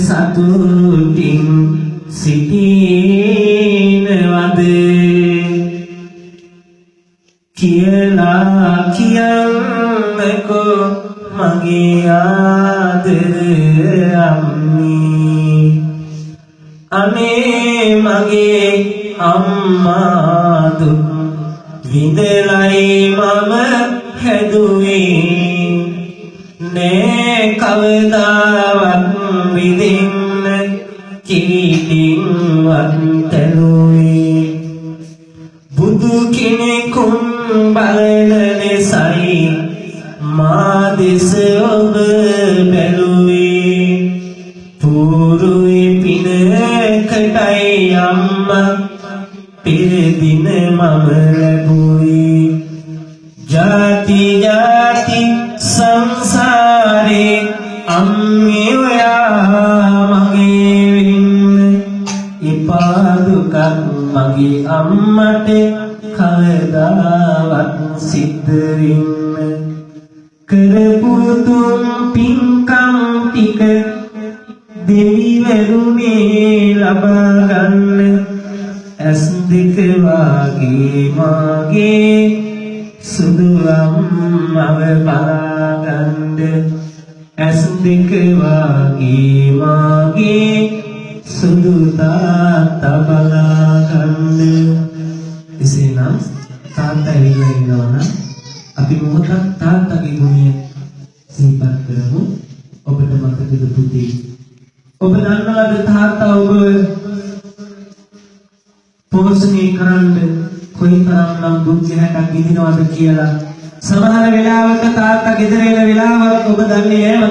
සතුටින් සිටිනවද කියලා කියන්නකෝ මගේ ආදර අම්මී අනේ මගේ අම්මා දුක් විඳලයි මම හැදුවේ නේ කවදාවත් විඳින්න කීටින්වත් තැළුවේ බුදු කෙනෙකුන් බලන ලෙසයි මා දෙස ඔබ බැලුවේ පුරුයි පිනකටයි අම්මා පෙර දින මම ලැබුවේ ජාති ජාති සංසාරේ අම්මේ ඔයා මගේ වෙන්න එපා දුකක් මගේ අම්මට කවදාවත් සිද්ධ වෙන්න කරපු තුන් පින්කම් ටික දෙවිවරුනේ ලබා ගන්න ඇස් දෙක වාගේ මාගේ සුදු අම්මව බලාගන්න ඇස් දෙක වාගේ මාගේ සුදු තාත්තා බලාගන්න එසේනම් තාත්තා ඇවිල්ලා ඉන්නවනම් අපි මොහොතක් තාත්තගේ ගුණය සිහිපත් කරමු ඔබට මතකද පුතේ ඔබ දන්නවද තාත්තා ඔබ පෝෂණය කරන්න කොයිතරම්නම් දුක් ගැටක් විඳිනවද කියලා සමහර වෙලාවක තාත්තා ගෙදර එන වෙලාවක් ඔබ දන්නේ නැහැ